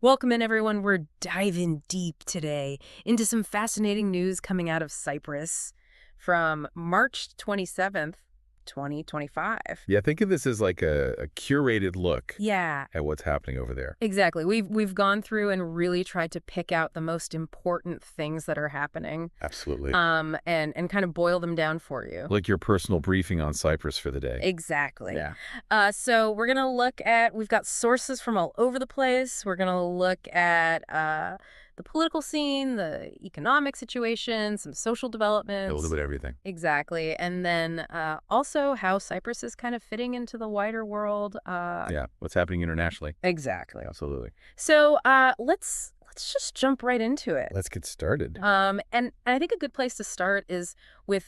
Welcome in, everyone. We're diving deep today into some fascinating news coming out of Cyprus from March 27th, 2025. Yeah, think of this as like a curated look Yeah, at what's happening over there. exactly. We've gone through and really tried to pick out the most important things that are happening, Absolutely. and kind of boil them down for you. Like your personal briefing on Cyprus for the day. Exactly. Yeah. So we're going to look at, we've got sources from all over the place. We're going to look at the political scene, the economic situation, some social developments. A little bit of everything. Exactly. And then also how Cyprus is kind of fitting into the wider world. Yeah, what's happening internationally. Exactly. Absolutely. So let's just jump right into it. Let's get started. And I think a good place to start is with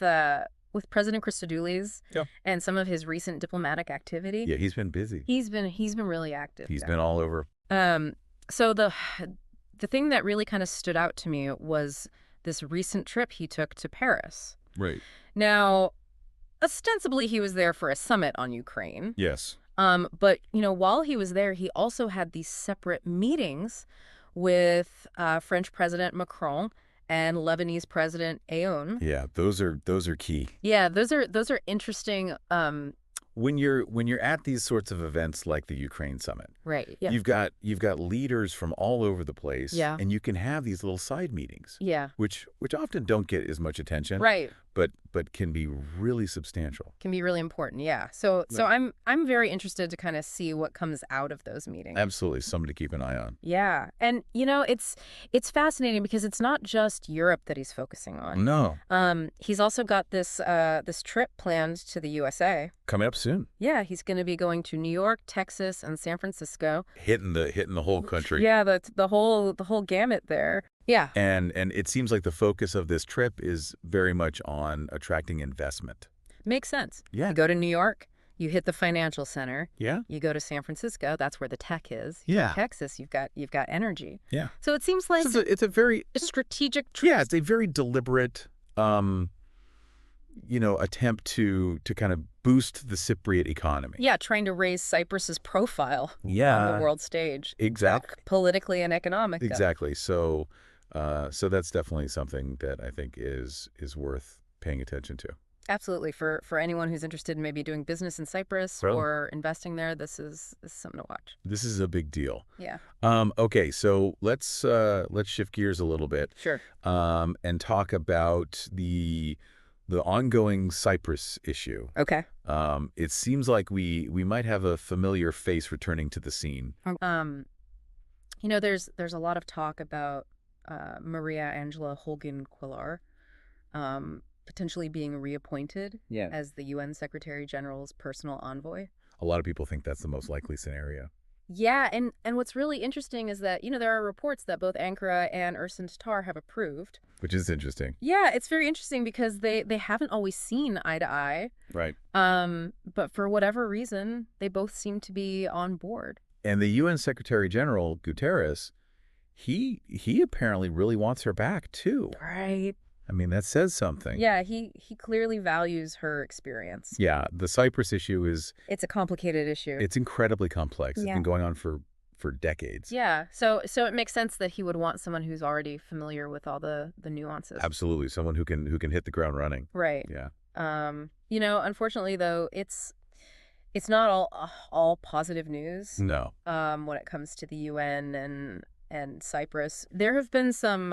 President Christodoulis and some of his recent diplomatic activity. Yeah, he's been busy. He's been really active. He's been all over. So the thing that really kind of stood out to me was this recent trip he took to Paris. Right. Now, ostensibly he was there for a summit on Ukraine. Yes. But while he was there, he also had these separate meetings with French President Macron and Lebanese President Aoun. Yeah, those are key. Yeah, those are interesting. When you're at these sorts of events like the Ukraine summit, Right. Yeah. you've got leaders from all over the place. Yeah. And you can have these little side meetings. Yeah. Which often don't get as much attention. Right. But can be really substantial. Can be really important. Yeah. So I'm very interested to kind of see what comes out of those meetings. Absolutely, something to keep an eye on. Yeah. And it's fascinating because it's not just Europe that he's focusing on. No. He's also got this trip planned to the USA. Coming up soon. Yeah, he's going to be going to New York, Texas, and San Francisco. Hitting the whole country. Yeah, the whole gamut there. Yeah. And it seems like the focus of this trip is very much on attracting investment. Makes sense. Yeah. You go to New York, you hit the financial center. Yeah. You go to San Francisco, that's where the tech is. Yeah. Texas, you've got energy. Yeah. So it seems like So it's a very strategic trip. Yeah, it's a very deliberate attempt to kind of boost the Cypriot economy. Yeah, trying to raise Cyprus's profile on the world stage. Exactly. Politically and economically. Exactly. So that's definitely something that I think is worth paying attention to. Absolutely. For anyone who's interested in maybe doing business in Cyprus or investing there, this is something to watch. This is a big deal. Yeah. Okay, so let's shift gears a little bit. Sure. And talk about the ongoing Cyprus issue. Okay. It seems like we might have a familiar face returning to the scene. There's a lot of talk about Maria Angela Holguin-Quillar potentially being reappointed as the UN Secretary General's personal envoy. A lot of people think that's the most likely scenario. Yeah, and what's really interesting is that, there are reports that both Ankara and Ersin Tatar have approved. Which is interesting. Yeah, it's very interesting because they haven't always seen eye to eye. Right. But for whatever reason, they both seem to be on board. And the UN Secretary General, Guterres, he apparently really wants her back, too. Right. I mean, that says something. Yeah, he clearly values her experience. Yeah, the Cyprus issue It's a complicated issue. It's incredibly complex. Yeah. It's been going on for decades. Yeah, so it makes sense that he would want someone who's already familiar with all the nuances. Absolutely, someone who can hit the ground running. Right. Yeah. Unfortunately though, it's not all positive news. No. When it comes to the UN and Cyprus, there have been some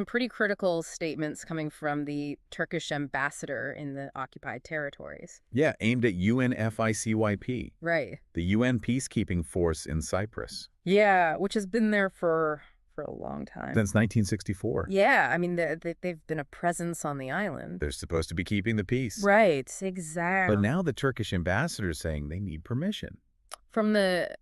pretty critical statements coming from the Turkish ambassador in the occupied territories. Yeah, aimed at UNFICYP. Right. The UN peacekeeping force in Cyprus. Yeah, which has been there for a long time. Since 1964. Yeah, I mean, they've been a presence on the island. They're supposed to be keeping the peace. Right, exactly. But now the Turkish ambassador is saying they need permission. From the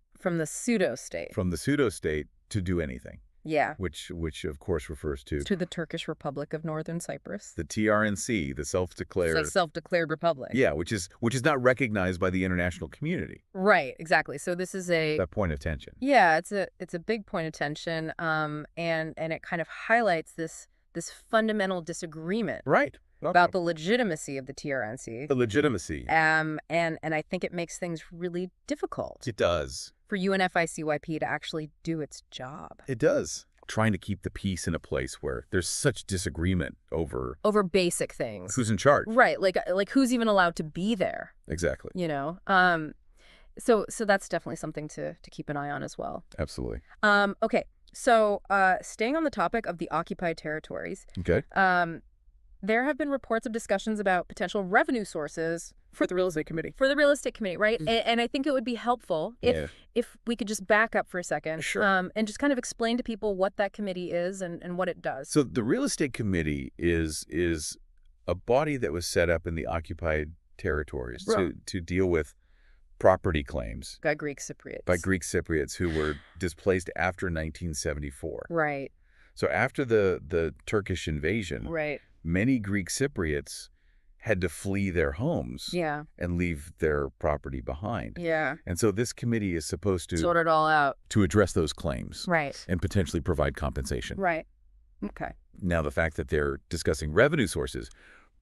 pseudo-state. From the pseudo-state to do anything. Yeah. Which of course refers to the Turkish Republic of Northern Cyprus. The TRNC, the self-declared. It's a self-declared republic. Yeah, which is not recognized by the international community. Right, exactly. So this is that point of tension. Yeah, it's a big point of tension. And it kind of highlights this fundamental disagreement. Right. About the legitimacy of the TRNC. The legitimacy. And I think it makes things really difficult. It does. for UNFI-CYP to actually do its job. It does. Trying to keep the peace in a place where there's such disagreement over basic things. who's in charge. Right, like who's even allowed to be there. Exactly. You know, so that's definitely something to keep an eye on as well. Absolutely. Okay, so staying on the topic of the occupied territories. Okay. There have been reports of discussions about potential revenue sources For the real estate committee. for the real estate committee, right? And I think it would be helpful if we could just back up for a second, Sure. and just kind of explain to people what that committee is and what it does. So the real estate committee is a body that was set up in the occupied territories to deal with property claims By Greek Cypriots. by Greek Cypriots who were displaced after 1974. Right. So after the Turkish invasion, Right. many Greek Cypriots had to flee their homes Yeah. and leave their property behind. Yeah. And so this committee is supposed to Sort it all out. address those claims Right. and potentially provide compensation. Right. Okay. Now, the fact that they're discussing revenue sources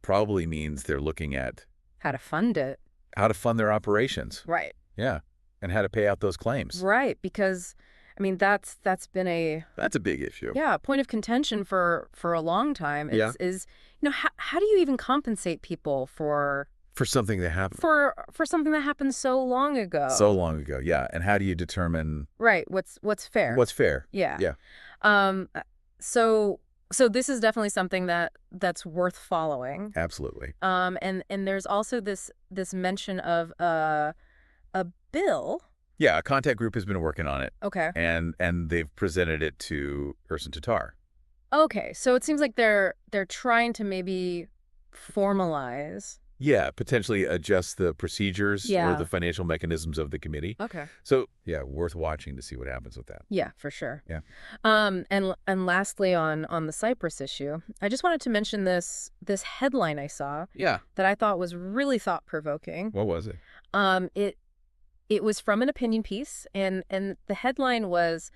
probably means they're looking at How to fund it. how to fund their operations. Right. Yeah. And how to pay out those claims. Right. Because, I mean, that's been a That's a big issue. point of contention for a long time. Is how do you even compensate people for For something that happened for something that happened so long ago? so long ago. Yeah. And how do you determine Right. What's fair? what's fair? Yeah. Yeah. So this is definitely something that's worth following. Absolutely. And there's also this mention of a bill. Yeah. A contact group has been working on it. Okay. And they've presented it to Ersin Tatar. Okay. So it seems like they're trying to maybe formalize. Yeah, potentially adjust the procedures Yeah. or the financial mechanisms of the committee. Okay. So, yeah, worth watching to see what happens with that. Yeah, for sure. Yeah. And lastly on the Cyprus issue, I just wanted to mention this headline I saw Yeah. that I thought was really thought-provoking. What was it? It was from an opinion piece, and the headline was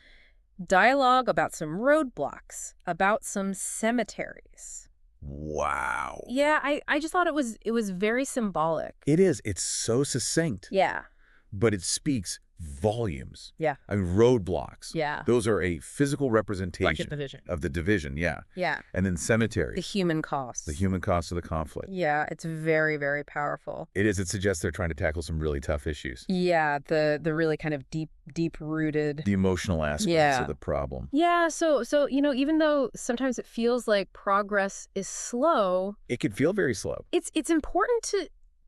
dialogue about some roadblocks, about some cemeteries. Wow. Yeah, I just thought it was very symbolic. It is. It's so succinct, Yeah. but it speaks volumes. Yeah. I mean, roadblocks. Yeah. Those are a physical representation Like a division. of the division, yeah. Yeah. And then The cemeteries, human costs. the human cost of the conflict. Yeah, it's very, very powerful. It is. It suggests they're trying to tackle some really tough issues. Yeah, the really kind of deep rooted. The emotional aspects of the problem. Yeah, so even though sometimes it feels like progress is slow, It could feel very slow. it's important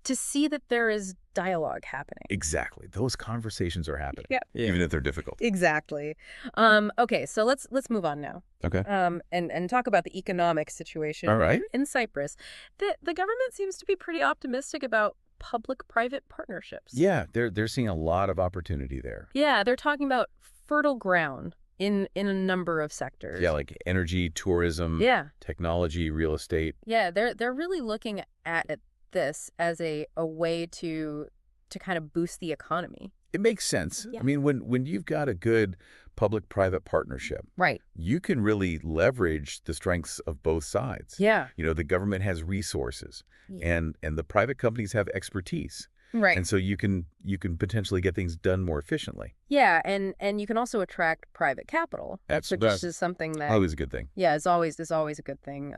to see that there is dialogue happening. Exactly. Those conversations are happening. Yeah. Even if they're difficult. Exactly. Okay, so let's move on now. Okay. And talk about the economic situation. All right. In Cyprus. The government seems to be pretty optimistic about public-private partnerships. Yeah, they're seeing a lot of opportunity there. Yeah, they're talking about fertile ground in a number of sectors. Yeah, like energy, tourism, Yeah. technology, real estate. Yeah, they're really looking at this as a way to kind of boost the economy. It makes sense. Yeah. I mean, when you've got a good public-private partnership, Right. you can really leverage the strengths of both sides. Yeah. You know, the government has resources Yeah. and the private companies have expertise. Right. And so you can potentially get things done more efficiently. Yeah, and you can also attract private capital, That's which is something that always a good thing. yeah, is always a good thing.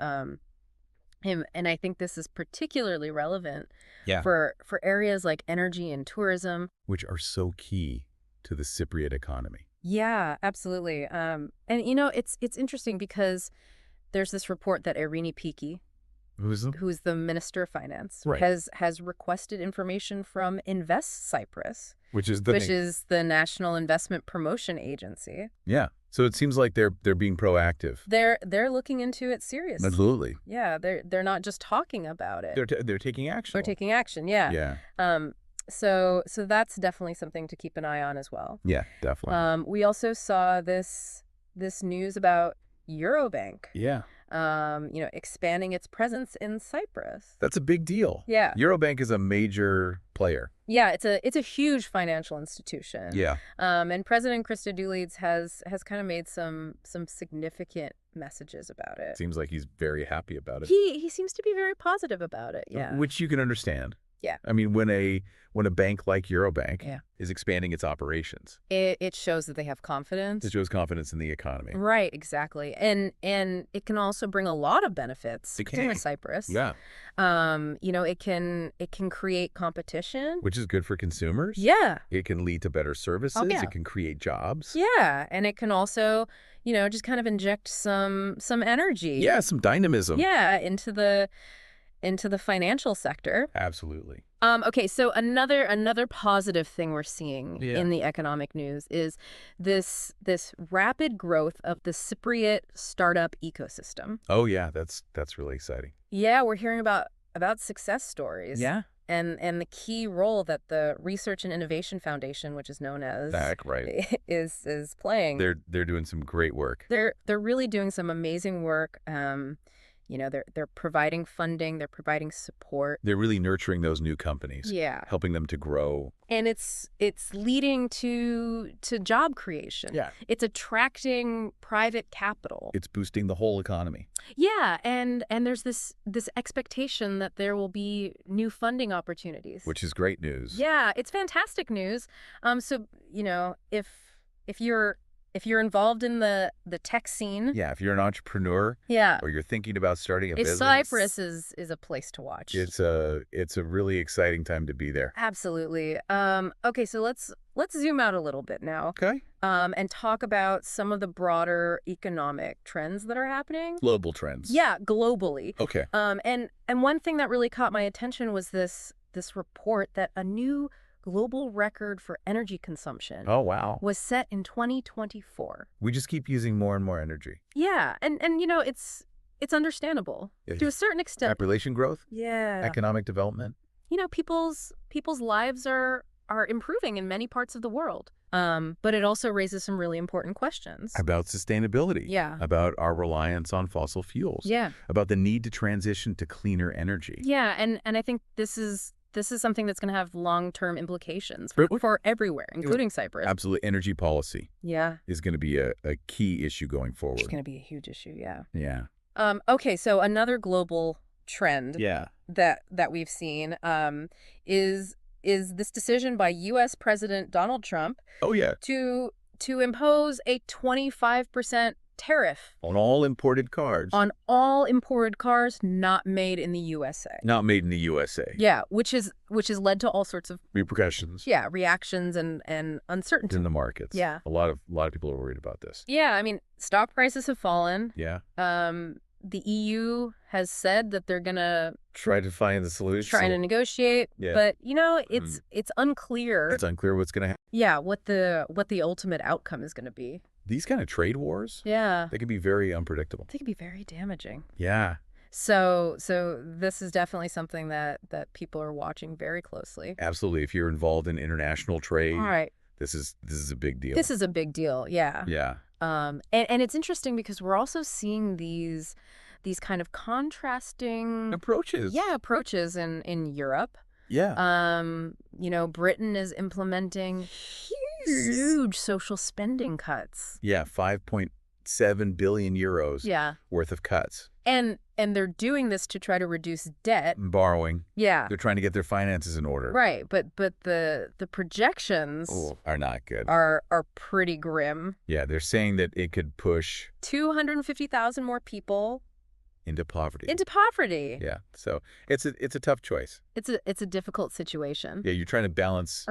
And I think this is particularly relevant Yeah. for areas like energy and tourism. Which are so key to the Cypriot economy. Yeah, absolutely. And it's interesting because there's this report that Irini Piki, who's the Minister of Finance, Right. has requested information from Invest Cyprus, Which is the National Investment Promotion Agency. Yeah. So it seems like they're being proactive. They're looking into it seriously. Absolutely. Yeah, they're not just talking about it. They're taking action. They're taking action. Yeah. Yeah. So that's definitely something to keep an eye on as well. Yeah, definitely. We also saw this news about Eurobank. Yeah. Expanding its presence in Cyprus. That's a big deal. Yeah. Eurobank is a major player. Yeah, it's a huge financial institution. Yeah. And President Christodoulides has kind of made some significant messages about it. Seems like he's very happy about it. He seems to be very positive about it. Yeah. Which you can understand. Yeah. I mean, when a bank like Eurobank Yeah. is expanding its operations, It shows that they have confidence. it shows confidence in the economy. Right, exactly. And it can also bring a lot of benefits It to can. Cyprus. Yeah. It can create competition. Which is good for consumers. Yeah. It can lead to better services. Yeah. It can create jobs. Yeah, and it can also, just kind of inject some energy. Yeah, some dynamism. Yeah, into the financial sector. Absolutely. Okay, so another positive thing we're seeing in the economic news is this rapid growth of the Cypriot startup ecosystem. Oh yeah, that's really exciting. Yeah, we're hearing about success stories. Yeah. And the key role that the Research and Innovation Foundation, which is known as right. is playing. They're doing some great work. They're really doing some amazing work. They're providing funding, they're providing support. They're really nurturing those new companies. Yeah. Helping them to grow. And it's leading to job creation. Yeah. It's attracting private capital. It's boosting the whole economy. Yeah, and there's this expectation that there will be new funding opportunities. Which is great news. Yeah, it's fantastic news. So, if you're involved in the tech scene. Yeah, if you're an entrepreneur. Yeah. Or you're thinking about starting a business. Cyprus is a place to watch. It's a really exciting time to be there. Absolutely. Okay, so let's zoom out a little bit now. Okay. And talk about some of the broader economic trends that are happening. Global trends. Yeah, globally. Okay. And one thing that really caught my attention was this report that a new global record for energy consumption was set in 2024. We just keep using more and more energy. Yeah, and it's understandable to a certain extent. Population growth? Yeah. Economic development? People's lives are improving in many parts of the world. But it also raises some really important questions. About sustainability. Yeah. About our reliance on fossil fuels. Yeah. About the need to transition to cleaner energy. Yeah, and I think this is something that's going to have long-term implications for everywhere, including Cyprus. Absolutely. Energy policy. Yeah. Is going to be a key issue going forward. It's going to be a huge issue, yeah. Yeah. Okay, so another global trend that we've seen is this decision by U.S. President Donald Trump to impose a 25% tariff on all imported cars. On all imported cars not made in the USA. Not made in the USA. Yeah, which has led to all sorts of repercussions. Yeah, reactions and uncertainty in the markets. Yeah. A lot of people are worried about this. Yeah, I mean, stock prices have fallen. Yeah. The EU has said that they're going to try to find the solution. Trying to negotiate, but it's unclear. It's unclear what's going to happen. Yeah, what the ultimate outcome is going to be. These kind of trade wars, they can be very unpredictable. They can be very damaging. Yeah. So this is definitely something that people are watching very closely. Absolutely. If you're involved in international trade, all right, this is a big deal. This is a big deal. Yeah. Yeah. And it's interesting because we're also seeing these kind of contrasting approaches. Yeah, approaches in Europe. Yeah. Britain is implementing huge social spending cuts. Yeah, 5.7 billion euros worth of cuts. And they're doing this to try to reduce debt. Borrowing. Yeah. They're trying to get their finances in order. Right, but the projections are not good. Are pretty grim. Yeah, they're saying that it could push 250,000 more people into poverty. Yeah. So it's a tough choice. It's a difficult situation. Yeah, you're trying to balance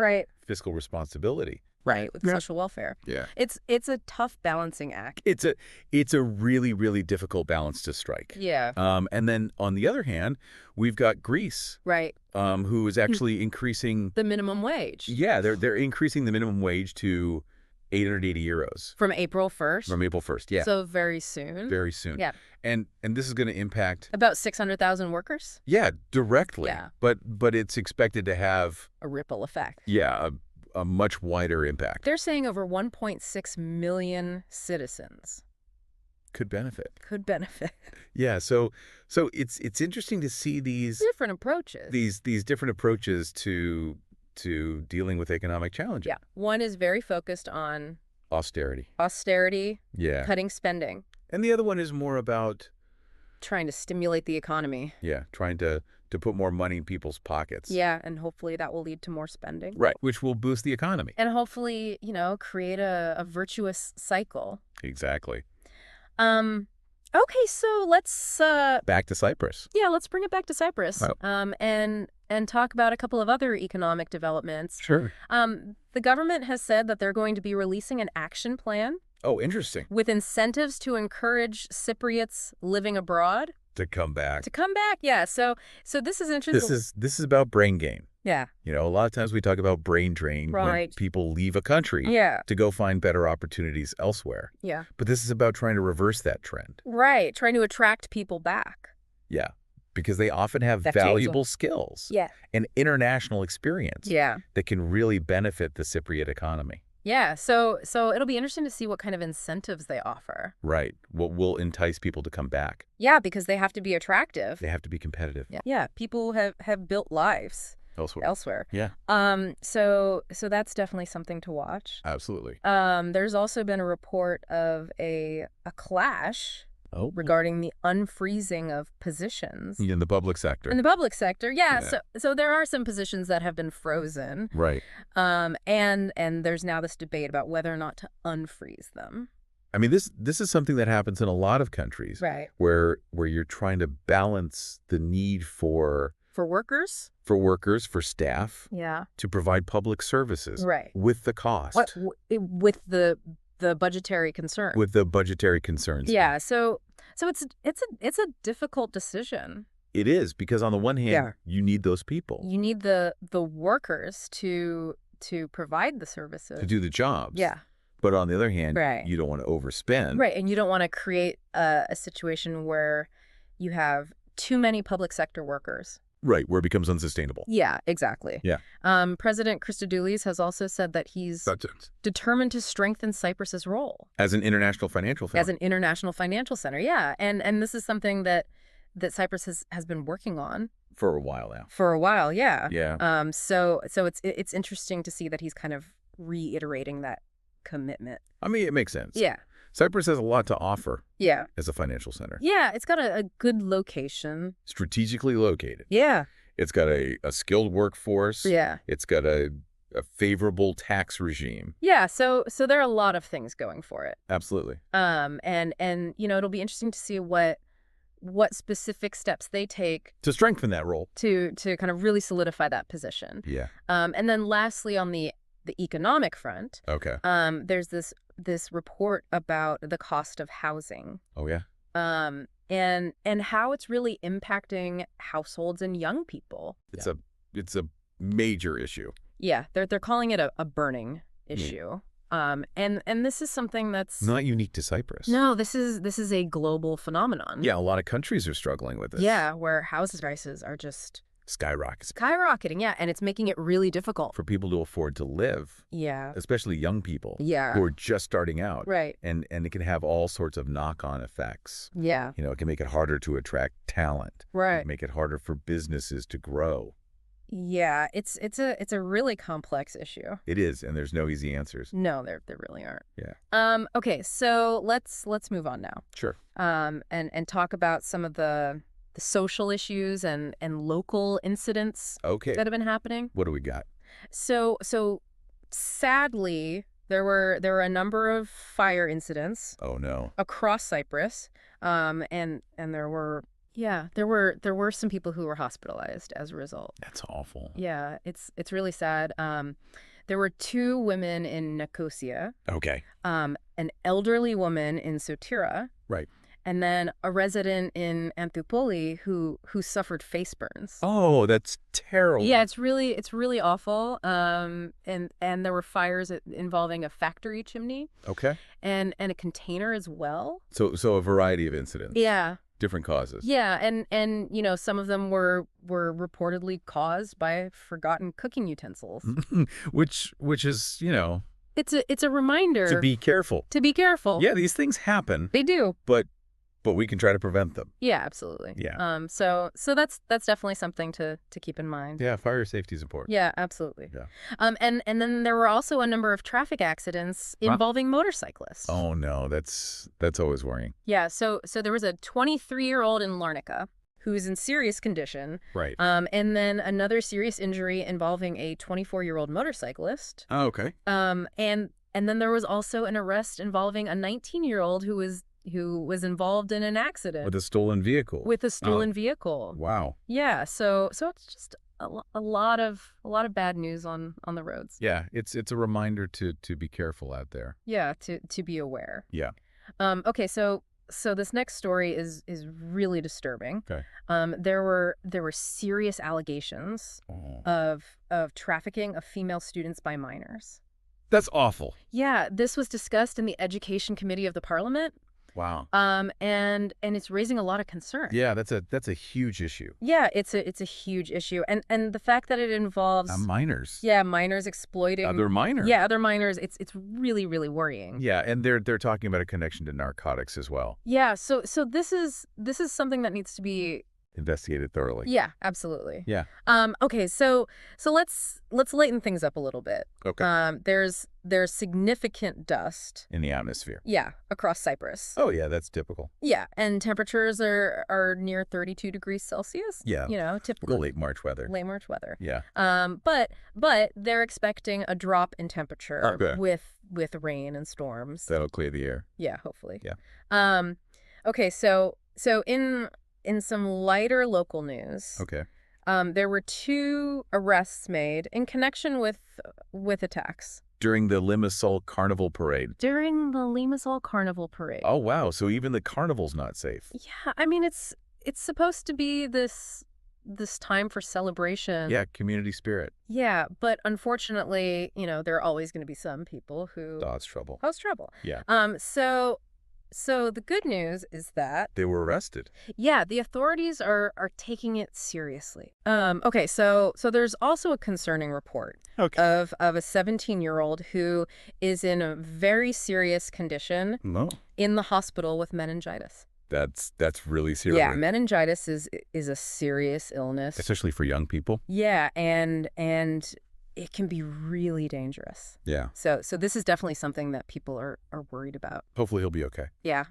fiscal responsibility. Right, with social welfare. Yeah. It's a tough balancing act. It's a really, really difficult balance to strike. Yeah. And then on the other hand, we've got Greece. Right. Who is actually increasing the minimum wage. Yeah, they're increasing the minimum wage to 880 euros. From April 1st? From April 1st, yeah. So very soon. Very soon. Yeah. And this is going to impact about 600,000 workers? Yeah, directly. Yeah. But it's expected to have a ripple effect. Yeah, a much wider impact. They're saying over 1.6 million citizens could benefit. Yeah, so it's interesting to see these different approaches. These different approaches to dealing with economic challenges. Yeah. One is very focused on austerity. Yeah. Cutting spending. And the other one is more about trying to stimulate the economy. Yeah, trying to to put more money in people's pockets. Yeah, and hopefully that will lead to more spending. Right, which will boost the economy. And hopefully, create a virtuous cycle. Exactly. Okay, so let's Back to Cyprus. let's bring it back to Cyprus. Oh. And talk about a couple of other economic developments. Sure. The government has said that they're going to be releasing an action plan Oh, interesting. with incentives to encourage Cypriots living abroad To come back. to come back. Yeah, so this is interesting. This is about brain gain. Yeah. A lot of times we talk about brain drain when Right. people leave a country Yeah. to go find better opportunities elsewhere. Yeah. But this is about trying to reverse that trend. Right, trying to attract people back. Yeah. Because they often have That changes. valuable skills Yeah. and international experience Yeah. that can really benefit the Cypriot economy. Yeah, so it'll be interesting to see what kind of incentives they offer. Right. What will entice people to come back? Yeah, because they have to be attractive. They have to be competitive Yeah, people have built lives elsewhere. Yeah. So that's definitely something to watch. Absolutely. There's also been a report of a clash regarding the unfreezing of positions In the public sector. in the public sector. Yeah, Yeah. so there are some positions that have been frozen. Right. And there's now this debate about whether or not to unfreeze them. I mean, this is something that happens in a lot of countries. Right. Where you're trying to balance the need for workers, for staff, yeah, to provide public services, right, with the cost, with the budgetary concern, with the budgetary concerns. Yeah, so it's a difficult decision. It is, because on the one hand, you need those people. You need the workers to provide the services, to do the jobs. Yeah. But on the other hand, Right. you don't want to overspend. Right, and you don't want to create a situation where you have too many public sector workers. Right, where it becomes unsustainable. Yeah, exactly. Yeah. President Christodoulis has also said that he's determined to strengthen Cyprus's role As an international financial center. as an international financial center. Yeah, and this is something that Cyprus has been working on For a while now. for a while. Yeah. Yeah. So it's interesting to see that he's kind of reiterating that commitment. I mean, it makes sense. Yeah. Cyprus has a lot to offer Yeah. as a financial center. Yeah, it's got a good location. Strategically located. Yeah. It's got a skilled workforce. Yeah. It's got a favorable tax regime. Yeah, so there are a lot of things going for it. Absolutely. And it'll be interesting to see what specific steps they take To strengthen that role. to kind of really solidify that position. Yeah. And then lastly, on the economic front, Okay. there's this report about the cost of housing. Oh, yeah. And how it's really impacting households and young people. It's a major issue. Yeah, they're calling it a burning issue. And this is something that's Not unique to Cyprus. No, this is a global phenomenon. Yeah, a lot of countries are struggling with this. Yeah, where house prices are just skyrocketing. Yeah, and it's making it really difficult For people to afford to live, Yeah. especially young people Yeah. who are just starting out. Right. And it can have all sorts of knock-on effects. Yeah. It can make it harder to attract talent. It Right. can make it harder for businesses to grow. Yeah, it's a really complex issue. It is, and there's no easy answers. No, there really aren't. Yeah. Okay, so let's move on now. Sure. And talk about some of the social issues and local incidents Okay. that have been happening. What do we got? So sadly, there were a number of fire incidents Oh, no. across Cyprus, and there were some people who were hospitalized as a result. That's awful. Yeah, it's really sad. There were 2 women in Nicosia, Okay. an elderly woman in Sotira, Right. and then a resident in Anthopoli who suffered face burns. Oh, that's terrible. Yeah, it's really awful. And there were fires involving a factory chimney Okay. and a container as well. So a variety of incidents. Yeah. Different causes. Yeah, and some of them were reportedly caused by forgotten cooking utensils. Which is, It's a reminder to be careful. To be careful. Yeah, these things happen, They do. but we can try to prevent them. Yeah, absolutely. Yeah. So that's definitely something to keep in mind. Yeah, fire safety is important. Yeah, absolutely. Yeah. And then there were also a number of traffic accidents involving motorcyclists. Oh no, that's always worrying. Yeah, so there was a 23-year-old in Larnaca who is in serious condition. Right. And then another serious injury involving a 24-year-old motorcyclist. Oh, okay. And then there was also an arrest involving a 19-year-old who was involved in an accident With a stolen vehicle. with a stolen vehicle. Wow. Yeah, so it's just a lot of bad news on the roads. Yeah, it's a reminder to be careful out there. Yeah, to be aware. Yeah. Okay, so this next story is really disturbing. Okay. There were serious allegations of trafficking of female students by minors. That's awful. Yeah, this was discussed in the Education Committee of the Parliament. Wow. And it's raising a lot of concern. Yeah, that's a huge issue. Yeah, it's a huge issue, and the fact that it involves Minors. Yeah, minors exploiting Other minors. Yeah, other minors. It's really, really worrying. Yeah, and they're talking about a connection to narcotics as well. Yeah, so this is something that needs to be Investigated thoroughly. Yeah, absolutely. Yeah. Okay, so let's lighten things up a little bit. Okay. There's significant dust. In the atmosphere. Yeah, across Cyprus. Oh yeah, that's typical. Yeah, and temperatures are near 32 degrees Celsius. Yeah. You know, typical. Late March weather. Late March weather. Yeah. But they're expecting a drop in temperature Okay. with rain and storms. That'll clear the air. Yeah, hopefully. Yeah. Okay, so in some lighter local news, Okay. there were 2 arrests made in connection with attacks During the Limassol Carnival Parade. during the Limassol Carnival Parade. Oh wow, so even the carnival's not safe. Yeah, I mean it's supposed to be this time for celebration. Yeah, community spirit. Yeah, but unfortunately, there are always going to be some people who Cause trouble. cause trouble. Yeah. So the good news is that They were arrested. yeah, the authorities are taking it seriously. Okay, so there's also a concerning report of a 17-year-old who is in a very serious condition No. in the hospital with meningitis. That's really serious. Yeah, meningitis is a serious illness. Especially for young people. Yeah, and it can be really dangerous. Yeah. So this is definitely something that people are worried about. Hopefully he'll be okay. Yeah,